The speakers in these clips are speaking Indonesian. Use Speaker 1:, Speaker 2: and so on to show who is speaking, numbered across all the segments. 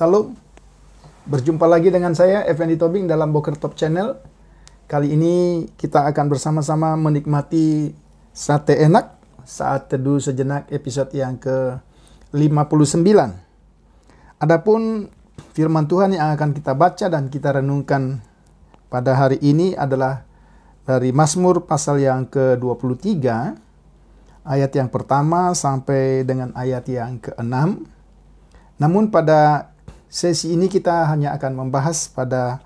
Speaker 1: Salam, berjumpa lagi dengan saya Effendi Tobing dalam Boker Top Channel. Kali ini kita akan bersama-sama menikmati sate enak saat teduh sejenak episode yang ke-59. Adapun firman Tuhan yang akan kita baca dan kita renungkan pada hari ini adalah dari Mazmur pasal yang ke-23, ayat yang pertama sampai dengan ayat yang ke-6. Namun pada sesi ini kita hanya akan membahas pada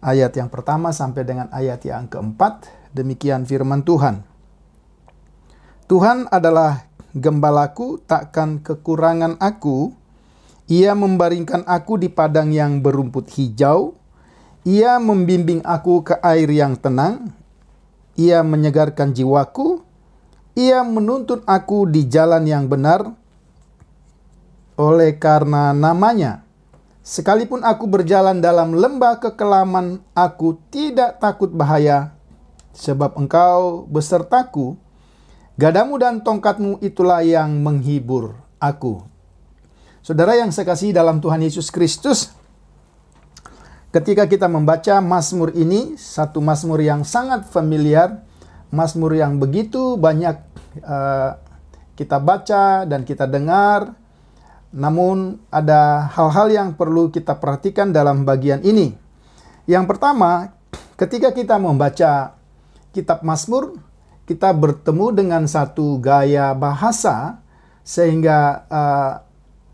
Speaker 1: ayat yang pertama sampai dengan ayat yang keempat. Demikian firman Tuhan. Tuhan adalah gembalaku, takkan kekurangan aku. Ia membaringkan aku di padang yang berumput hijau. Ia membimbing aku ke air yang tenang. Ia menyegarkan jiwaku. Ia menuntun aku di jalan yang benar oleh karena namanya. Sekalipun aku berjalan dalam lembah kekelaman, aku tidak takut bahaya, sebab Engkau besertaku. Gadamu dan tongkatmu itulah yang menghibur aku. Saudara yang saya kasihi dalam Tuhan Yesus Kristus, ketika kita membaca Mazmur ini, satu Mazmur yang sangat familiar, Mazmur yang begitu banyak kita baca dan kita dengar. Namun ada hal-hal yang perlu kita perhatikan dalam bagian ini. Yang pertama, ketika kita membaca kitab Mazmur, kita bertemu dengan satu gaya bahasa sehingga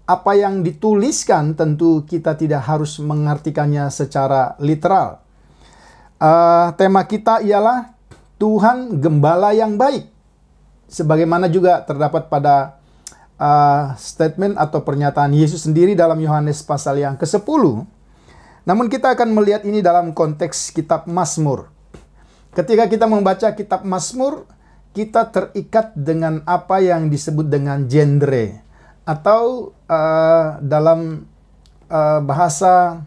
Speaker 1: apa yang dituliskan tentu kita tidak harus mengartikannya secara literal. Tema kita ialah Tuhan Gembala yang baik. Sebagaimana juga terdapat pada statement atau pernyataan Yesus sendiri dalam Yohanes pasal yang ke-10. Namun kita akan melihat ini dalam konteks kitab Mazmur. Ketika kita membaca kitab Mazmur, kita terikat dengan apa yang disebut dengan genre, atau dalam bahasa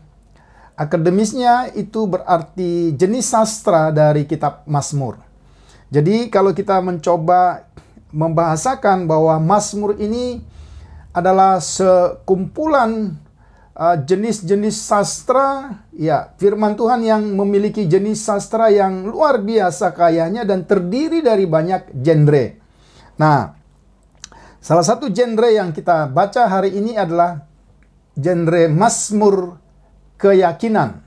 Speaker 1: akademisnya itu berarti jenis sastra dari kitab Mazmur. Jadi kalau kita mencoba membahasakan bahwa Mazmur ini adalah sekumpulan jenis-jenis sastra, ya, firman Tuhan yang memiliki jenis sastra yang luar biasa kayanya dan terdiri dari banyak genre. Nah, salah satu genre yang kita baca hari ini adalah genre Mazmur keyakinan.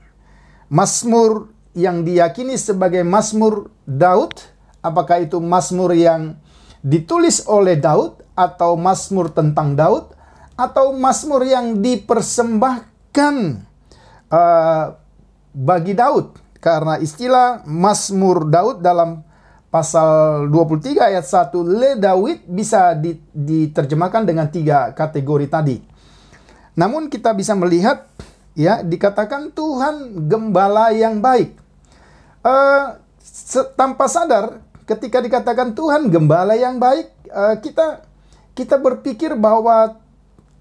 Speaker 1: Mazmur yang diyakini sebagai Mazmur Daud, apakah itu Mazmur yang ditulis oleh Daud, atau Mazmur tentang Daud, atau Mazmur yang dipersembahkan bagi Daud. Karena istilah Mazmur Daud dalam pasal 23 ayat 1 Le Daud bisa diterjemahkan dengan 3 kategori tadi. Namun kita bisa melihat, ya, dikatakan Tuhan Gembala yang baik. Tanpa sadar, ketika dikatakan Tuhan Gembala yang baik, kita berpikir bahwa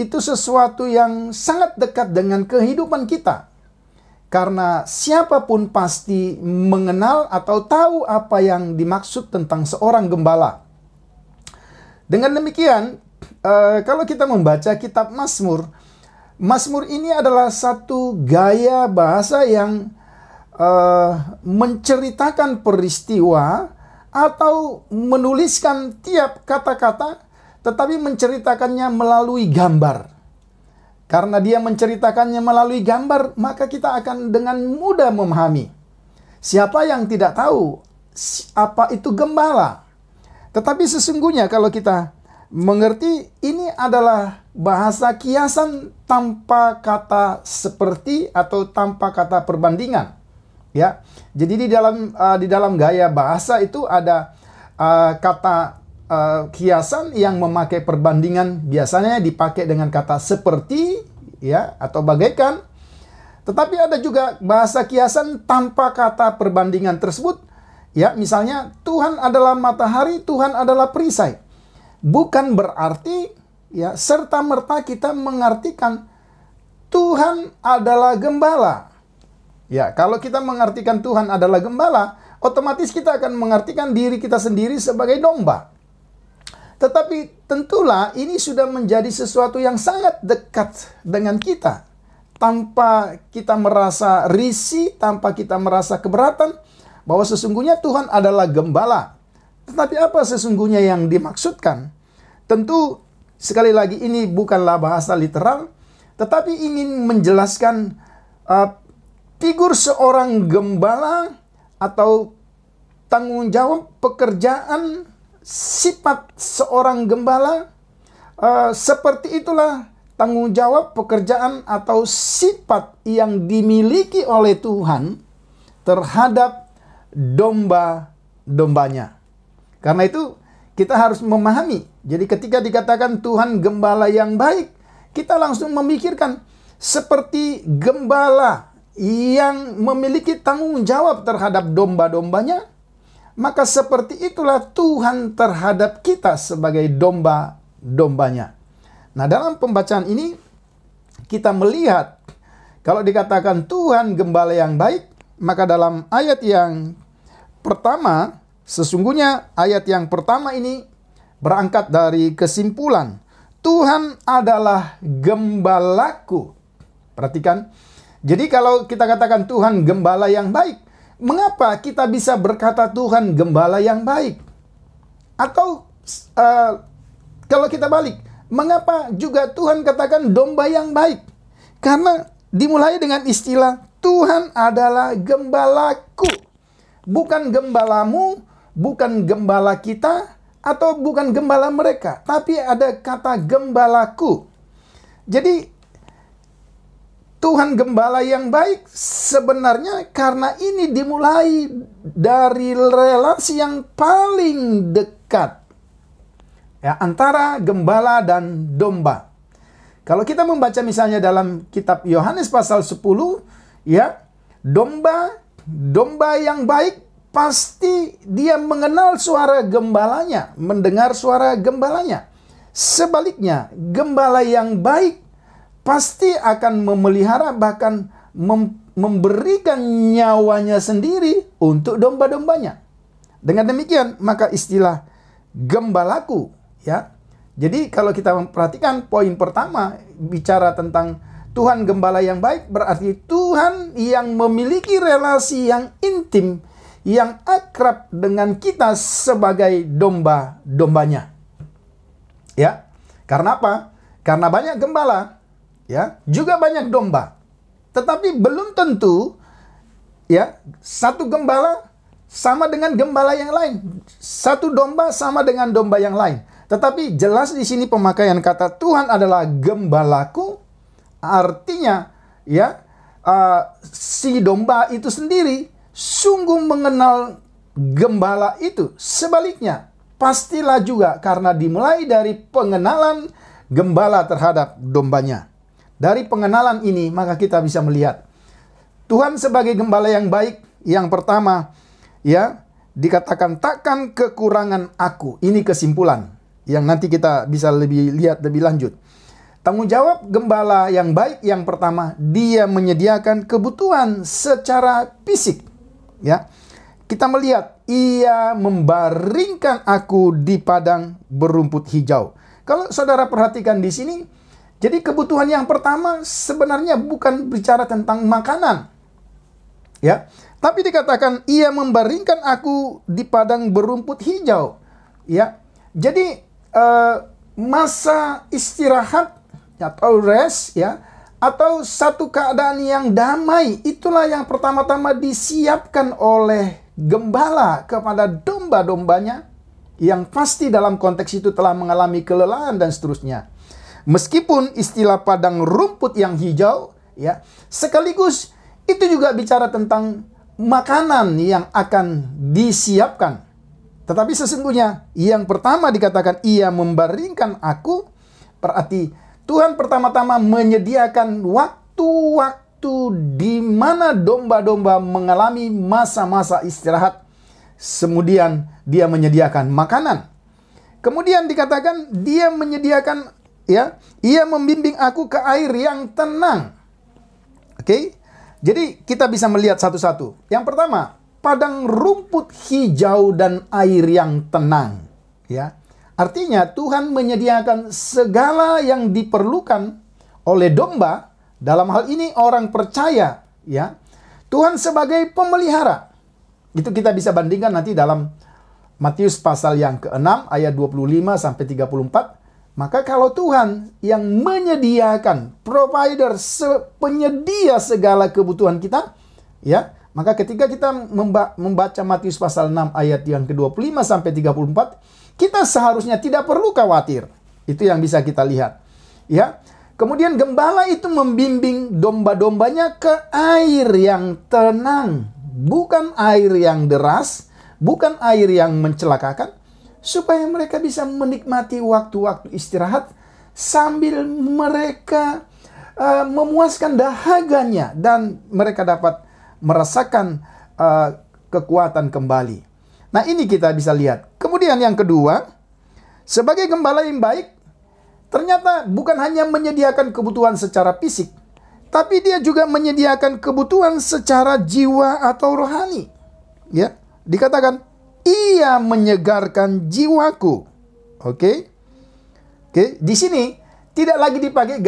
Speaker 1: itu sesuatu yang sangat dekat dengan kehidupan kita. Karena siapapun pasti mengenal atau tahu apa yang dimaksud tentang seorang gembala. Dengan demikian, kalau kita membaca kitab Mazmur, Mazmur ini adalah satu gaya bahasa yang menceritakan peristiwa atau menuliskan tiap kata-kata, tetapi menceritakannya melalui gambar. Karena dia menceritakannya melalui gambar, maka kita akan dengan mudah memahami. Siapa yang tidak tahu apa itu gembala. Tetapi sesungguhnya kalau kita mengerti, ini adalah bahasa kiasan tanpa kata seperti atau tanpa kata perbandingan. Ya, jadi di dalam gaya bahasa itu ada kata kiasan yang memakai perbandingan, biasanya dipakai dengan kata seperti, ya, atau bagaikan. Tetapi ada juga bahasa kiasan tanpa kata perbandingan tersebut. Ya, misalnya Tuhan adalah matahari, Tuhan adalah perisai. Bukan berarti ya serta-merta kita mengartikan Tuhan adalah gembala. Ya, kalau kita mengartikan Tuhan adalah gembala, otomatis kita akan mengartikan diri kita sendiri sebagai domba. Tetapi tentulah ini sudah menjadi sesuatu yang sangat dekat dengan kita. Tanpa kita merasa risih, tanpa kita merasa keberatan, bahwa sesungguhnya Tuhan adalah gembala. Tetapi apa sesungguhnya yang dimaksudkan? Tentu sekali lagi ini bukanlah bahasa literal, tetapi ingin menjelaskan figur seorang gembala atau tanggung jawab pekerjaan sifat seorang gembala. Seperti itulah tanggung jawab pekerjaan atau sifat yang dimiliki oleh Tuhan terhadap domba-dombanya. Karena itu kita harus memahami. Jadi ketika dikatakan Tuhan gembala yang baik, kita langsung memikirkan seperti gembala yang memiliki tanggung jawab terhadap domba-dombanya, maka seperti itulah Tuhan terhadap kita sebagai domba-dombanya. Nah, dalam pembacaan ini kita melihat kalau dikatakan Tuhan gembala yang baik, maka dalam ayat yang pertama, sesungguhnya ayat yang pertama ini berangkat dari kesimpulan Tuhan adalah gembalaku. Perhatikan. Jadi kalau kita katakan Tuhan gembala yang baik, mengapa kita bisa berkata Tuhan gembala yang baik? Atau kalau kita balik, mengapa juga Tuhan katakan domba yang baik? Karena dimulai dengan istilah Tuhan adalah gembalaku. Bukan gembalamu, bukan gembala kita, atau bukan gembala mereka. Tapi ada kata gembalaku. Jadi Tuhan gembala yang baik sebenarnya karena ini dimulai dari relasi yang paling dekat ya, antara gembala dan domba. Kalau kita membaca misalnya dalam kitab Yohanes pasal 10, ya, domba yang baik pasti dia mengenal suara gembalanya, mendengar suara gembalanya. Sebaliknya, gembala yang baik pasti akan memelihara, bahkan memberikan nyawanya sendiri untuk domba-dombanya. Dengan demikian, maka istilah gembalaku, ya. Jadi kalau kita memperhatikan poin pertama bicara tentang Tuhan gembala yang baik, berarti Tuhan yang memiliki relasi yang intim, yang akrab dengan kita sebagai domba-dombanya. Ya. Karena apa? Karena banyak gembala, ya, juga banyak domba. Tetapi belum tentu ya satu gembala sama dengan gembala yang lain. Satu domba sama dengan domba yang lain. Tetapi jelas di sini pemakaian kata Tuhan adalah gembalaku, artinya ya si domba itu sendiri sungguh mengenal gembala itu. Sebaliknya, pastilah juga karena dimulai dari pengenalan gembala terhadap dombanya. Dari pengenalan ini, maka kita bisa melihat Tuhan sebagai gembala yang baik. Yang pertama, ya, dikatakan takkan kekurangan aku. Ini kesimpulan yang nanti kita bisa lihat lebih lanjut. Tanggung jawab gembala yang baik yang pertama, dia menyediakan kebutuhan secara fisik. Ya, kita melihat ia membaringkan aku di padang berumput hijau. Kalau saudara perhatikan di sini, jadi kebutuhan yang pertama sebenarnya bukan bicara tentang makanan. Ya, tapi dikatakan ia membaringkan aku di padang berumput hijau. Ya. Jadi masa istirahat atau rest, ya, atau satu keadaan yang damai, itulah yang pertama-tama disiapkan oleh gembala kepada domba-dombanya yang pasti dalam konteks itu telah mengalami kelelahan dan seterusnya. Meskipun istilah padang rumput yang hijau, ya, sekaligus itu juga bicara tentang makanan yang akan disiapkan. Tetapi sesungguhnya yang pertama dikatakan ia membaringkan aku, berarti Tuhan pertama-tama menyediakan waktu-waktu di mana domba-domba mengalami masa-masa istirahat. Kemudian dia menyediakan makanan. Kemudian dikatakan dia menyediakan, ya, ia membimbing aku ke air yang tenang. Oke? Jadi kita bisa melihat satu-satu. Yang pertama, padang rumput hijau dan air yang tenang, ya. Artinya Tuhan menyediakan segala yang diperlukan oleh domba. Dalam hal ini orang percaya, ya. Tuhan sebagai pemelihara. Itu kita bisa bandingkan nanti dalam Matius pasal yang ke-6 ayat 25 sampai 34. Maka kalau Tuhan yang menyediakan, provider, penyedia segala kebutuhan kita, ya, maka ketika kita membaca Matius pasal 6 ayat yang ke-25 sampai 34, kita seharusnya tidak perlu khawatir. Itu yang bisa kita lihat. Ya. Kemudian gembala itu membimbing domba-dombanya ke air yang tenang, bukan air yang deras, bukan air yang mencelakakan, supaya mereka bisa menikmati waktu-waktu istirahat sambil mereka memuaskan dahaganya dan mereka dapat merasakan kekuatan kembali. Nah, ini kita bisa lihat. Kemudian yang kedua, sebagai gembala yang baik, ternyata bukan hanya menyediakan kebutuhan secara fisik, tapi dia juga menyediakan kebutuhan secara jiwa atau rohani. Ya, dikatakan ia menyegarkan jiwaku. Oke. Di sini tidak lagi dipakai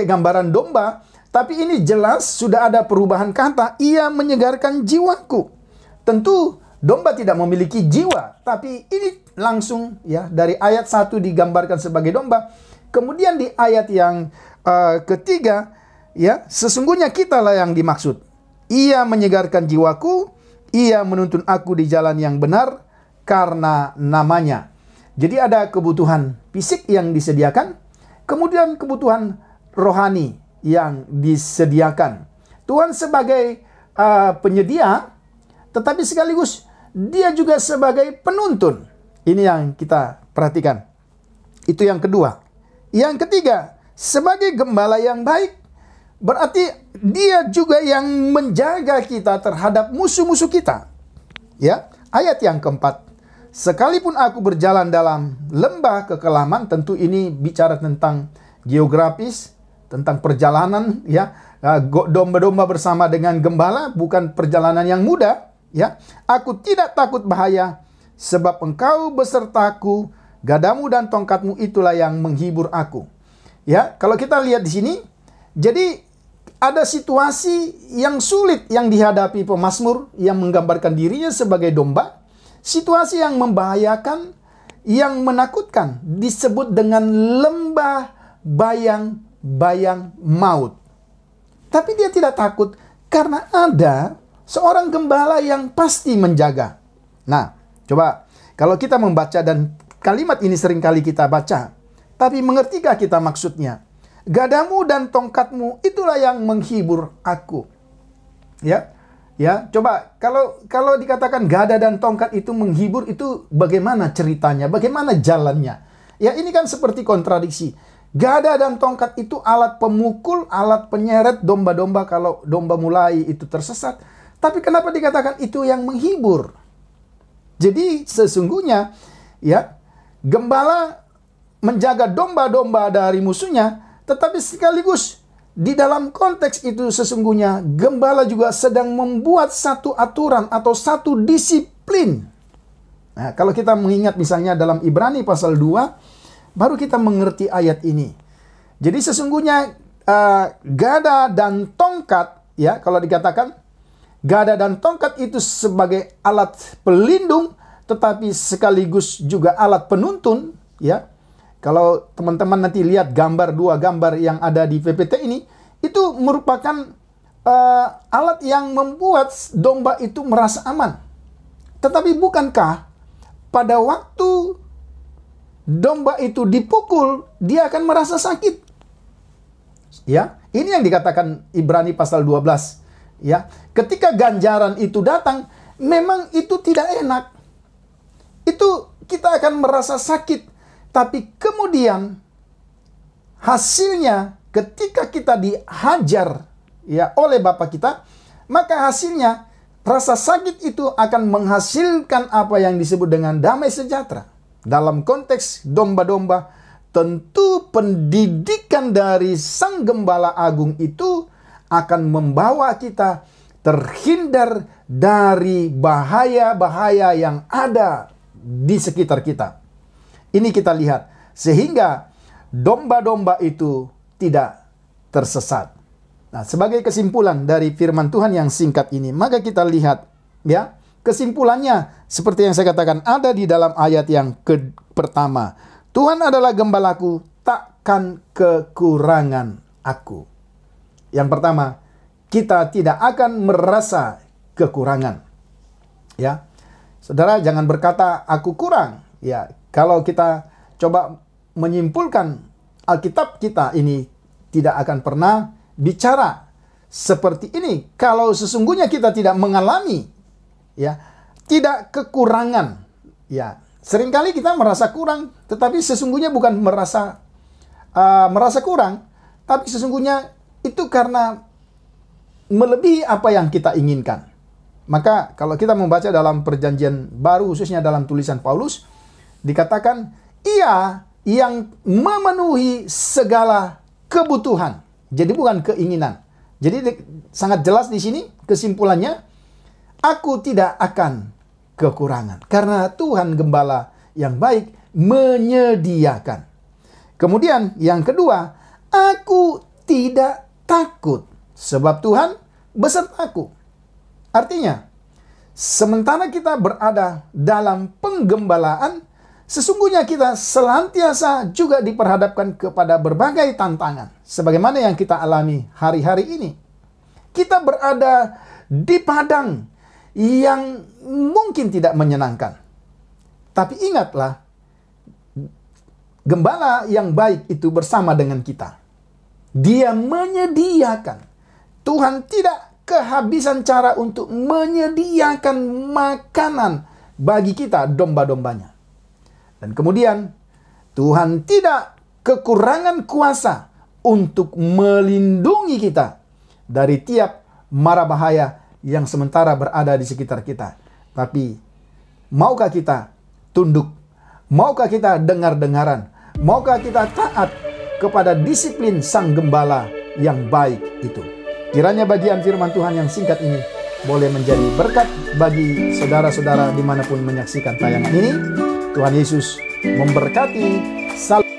Speaker 1: gambaran domba, tapi ini jelas sudah ada perubahan kata, ia menyegarkan jiwaku. Tentu domba tidak memiliki jiwa, tapi ini langsung, ya, dari ayat 1 digambarkan sebagai domba. Kemudian di ayat yang ketiga, ya, sesungguhnya kitalah yang dimaksud. Ia menyegarkan jiwaku, ia menuntun aku di jalan yang benar karena namanya. Jadi ada kebutuhan fisik yang disediakan, kemudian kebutuhan rohani yang disediakan. Tuhan sebagai penyedia, tetapi sekaligus dia juga sebagai penuntun. Ini yang kita perhatikan. Itu yang kedua. Yang ketiga, sebagai gembala yang baik, berarti dia juga yang menjaga kita terhadap musuh-musuh kita. Ya, ayat yang keempat. Sekalipun aku berjalan dalam lembah kekelaman, tentu ini bicara tentang geografis, tentang perjalanan, ya. Domba-domba bersama dengan gembala bukan perjalanan yang mudah, ya. Aku tidak takut bahaya, sebab engkau besertaku, gadamu dan tongkatmu itulah yang menghibur aku. Ya, kalau kita lihat di sini, jadi ada situasi yang sulit yang dihadapi pemazmur yang menggambarkan dirinya sebagai domba. Situasi yang membahayakan, yang menakutkan, disebut dengan lembah bayang-bayang maut. Tapi dia tidak takut karena ada seorang gembala yang pasti menjaga. Nah, coba kalau kita membaca, dan kalimat ini seringkali kita baca, tapi mengertikah kita maksudnya? Gadamu dan tongkatmu itulah yang menghibur aku. Ya, coba kalau dikatakan gada dan tongkat itu menghibur, itu bagaimana ceritanya? Bagaimana jalannya? Ya, ini kan seperti kontradiksi. Gada dan tongkat itu alat pemukul, alat penyeret domba-domba kalau domba mulai itu tersesat. Tapi kenapa dikatakan itu yang menghibur? Jadi sesungguhnya, ya, gembala menjaga domba-domba dari musuhnya, tetapi sekaligus di dalam konteks itu sesungguhnya gembala juga sedang membuat satu aturan atau satu disiplin. Nah, kalau kita mengingat misalnya dalam Ibrani pasal 2, baru kita mengerti ayat ini. Jadi sesungguhnya gada dan tongkat, ya, kalau dikatakan gada dan tongkat itu sebagai alat pelindung, tetapi sekaligus juga alat penuntun, ya. Kalau teman-teman nanti lihat dua gambar yang ada di PPT ini, itu merupakan alat yang membuat domba itu merasa aman. Tetapi bukankah pada waktu domba itu dipukul, dia akan merasa sakit? Ya, ini yang dikatakan Ibrani pasal 12. Ya, ketika ganjaran itu datang, memang itu tidak enak. Itu kita akan merasa sakit. Tapi kemudian hasilnya ketika kita dihajar ya oleh Bapa kita, maka hasilnya rasa sakit itu akan menghasilkan apa yang disebut dengan damai sejahtera. Dalam konteks domba-domba, tentu pendidikan dari Sang Gembala Agung itu akan membawa kita terhindar dari bahaya-bahaya yang ada di sekitar kita. Ini kita lihat, sehingga domba-domba itu tidak tersesat. Nah, sebagai kesimpulan dari firman Tuhan yang singkat ini, maka kita lihat ya, kesimpulannya seperti yang saya katakan ada di dalam ayat yang pertama. Tuhan adalah gembalaku, takkan kekurangan aku. Yang pertama, kita tidak akan merasa kekurangan. Ya. Saudara, jangan berkata aku kurang. Ya, kalau kita coba menyimpulkan Alkitab kita ini tidak akan pernah bicara seperti ini kalau sesungguhnya kita tidak mengalami ya, tidak kekurangan. Ya, seringkali kita merasa kurang, tetapi sesungguhnya bukan merasa kurang, tapi sesungguhnya itu karena melebihi apa yang kita inginkan. Maka kalau kita membaca dalam Perjanjian Baru, khususnya dalam tulisan Paulus, dikatakan ia yang memenuhi segala kebutuhan. Jadi bukan keinginan. Jadi sangat jelas di sini kesimpulannya, aku tidak akan kekurangan. Karena Tuhan Gembala yang baik menyediakan. Kemudian yang kedua, aku tidak takut. Sebab Tuhan besertaku. Artinya, sementara kita berada dalam penggembalaan, sesungguhnya kita senantiasa juga diperhadapkan kepada berbagai tantangan. Sebagaimana yang kita alami hari-hari ini. Kita berada di padang yang mungkin tidak menyenangkan. Tapi ingatlah, gembala yang baik itu bersama dengan kita. Dia menyediakan. Tuhan tidak kehabisan cara untuk menyediakan makanan bagi kita, domba-dombanya. Dan kemudian, Tuhan tidak kekurangan kuasa untuk melindungi kita dari tiap mara bahaya yang sementara berada di sekitar kita. Tapi, maukah kita tunduk? Maukah kita dengar-dengaran? Maukah kita taat kepada disiplin Sang Gembala yang baik itu? Kiranya bagian firman Tuhan yang singkat ini boleh menjadi berkat bagi saudara-saudara dimanapun menyaksikan tayangan ini. Tuhan Yesus memberkati. Salam.